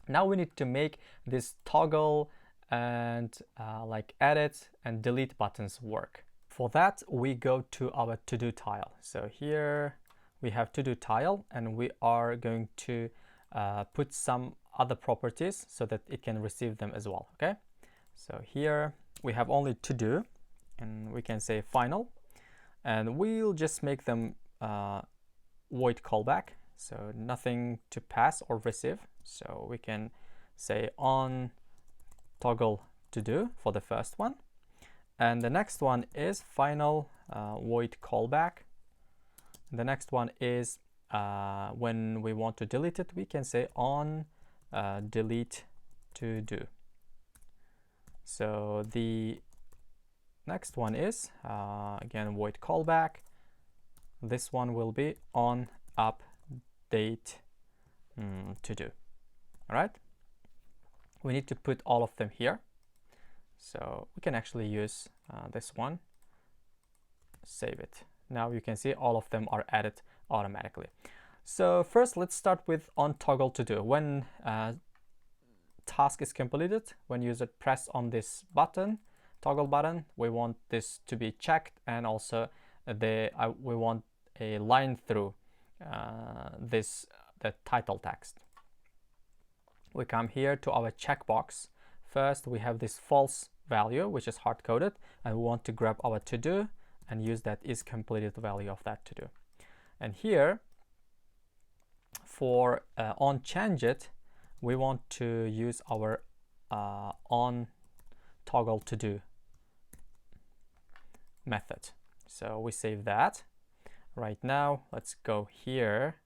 Now we need to make this toggle and like edit and delete buttons work. For that, we go to our to-do tile. So here we have to-do tile, and we are going to put some other properties so that it can receive them as well. Okay, so here we have only to-do, and we can say final, and we'll just make them void callback, so nothing to pass or receive. So we can say on toggle to do for the first one, and the next one is final void callback. The next one is when we want to delete it, we can say on delete to do. So the next one is again void callback. This one will be on update to do. All right, we need to put all of them here, so we can actually use this one, save it. Now you can see all of them are added automatically. So first, let's start with on toggle to do. When task is completed, when user press on this button, toggle button, we want this to be checked, and also we want a line through the title text. We come here to our checkbox. First, we have this false value, which is hard-coded, and we want to grab our to-do and use that is completed value of that to-do. And here, for on change it, we want to use our on toggle to do method. So we save that. Right now, let's go here.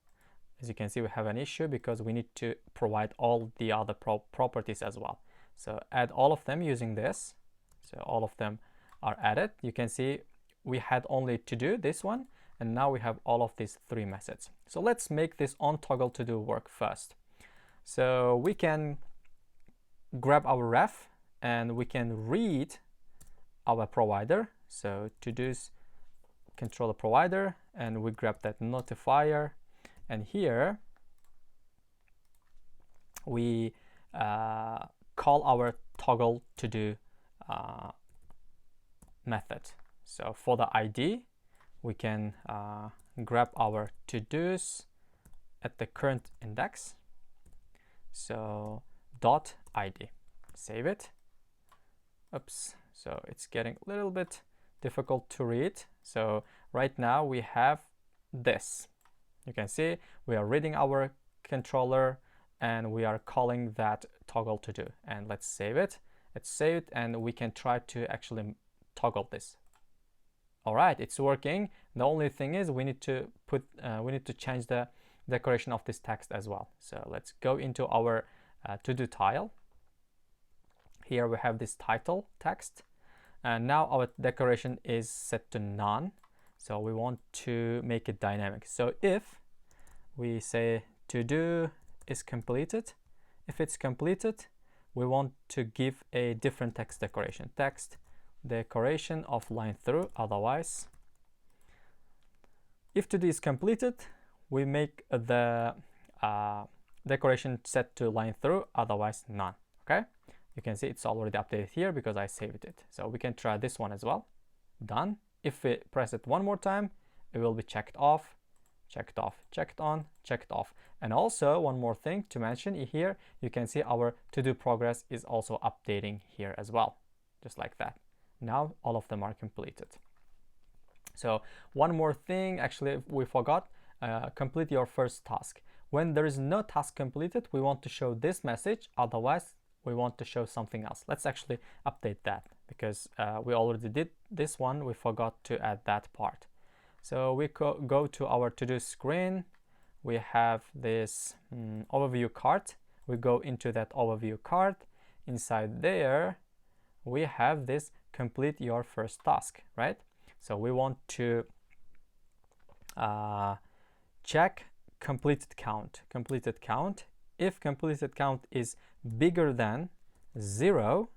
As you can see, we have an issue because we need to provide all the other properties as well. So add all of them using this. So all of them are added. You can see we had only to do this one, and now we have all of these three methods. So let's make this on toggle to do work first. So we can grab our ref and we can read our provider. So to do's controller provider, and we grab that notifier, and here we call our toggle to do method. So for the ID, we can grab our to-dos at the current index. So dot ID, save it. Oops, so it's getting a little bit difficult to read. So right now we have this. You can see we are reading our controller and we are calling that toggle to do. And let's save it. Let's save it, and we can try to actually toggle this. All right, it's working. The only thing is we need to change the decoration of this text as well. So let's go into our to-do tile. Here we have this title text, and now our decoration is set to none. So we want to make it dynamic. So if we say to do is completed, if it's completed, we want to give a different text decoration. Text decoration of line through, otherwise. If to do is completed, we make the decoration set to line through, otherwise none. Okay, you can see it's already updated here because I saved it. So we can try this one as well. Done. If we press it one more time, it will be checked off, checked off, checked on, checked off. And also one more thing to mention here, you can see our to-do progress is also updating here as well, just like that. Now all of them are completed. So one more thing, actually we forgot, complete your first task. When there is no task completed, we want to show this message, otherwise we want to show something else. Let's actually update that because we already did this one, we forgot to add that part. So we go to our to-do screen, we have this overview card, we go into that overview card, inside there we have this complete your first task, right? So we want to check completed count. If completed count is bigger than 0,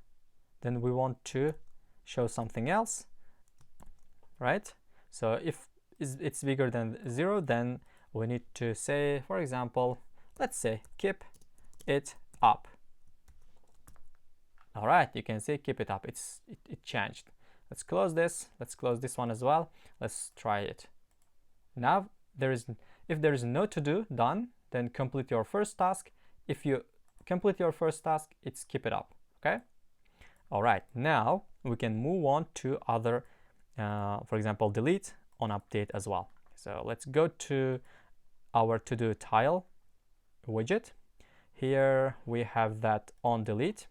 then we want to show something else, right? So if it's bigger than 0, then we need to say, for example, let's say keep it up. All right, you can see keep it up. It changed. Let's close this. Let's close this one as well. Let's try it. Now if there is no to do done, then complete your first task. If you complete your first task, it's keep it up. Okay. All right. Now we can move on to other, for example, delete on update as well. So let's go to our to do tile widget. Here we have that on delete,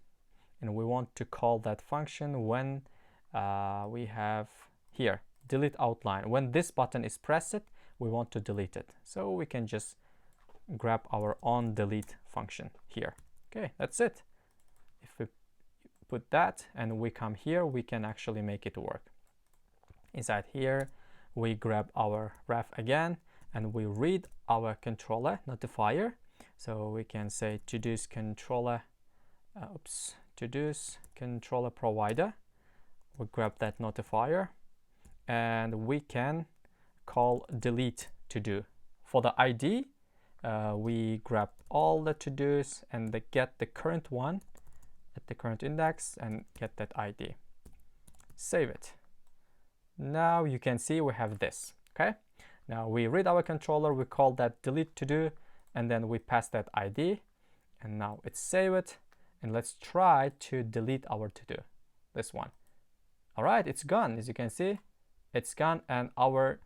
and we want to call that function when we have here delete outline. When this button is pressed, we want to delete it. So we can just grab our on delete function here. Okay, that's it. If we put that and we come here, we can actually make it work. Inside here, we grab our ref again and we read our controller notifier. So we can say to-do's controller, to-do's controller provider. We grab that notifier and we can call delete to do. For the ID, we grab all the to-dos and get the current one at the current index and get that ID. Save it. Now you can see we have this. Okay. Now we read our controller, we call that delete to do, and then we pass that ID, and now it's save it, and let's try to delete our to do, this one. All right, it's gone. As you can see, it's gone, and our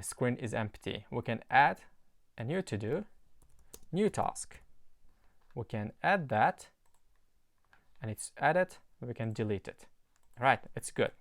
screen is empty. We can add a new to do, new task. We can add that, and it's added. We can delete it. All right, it's good.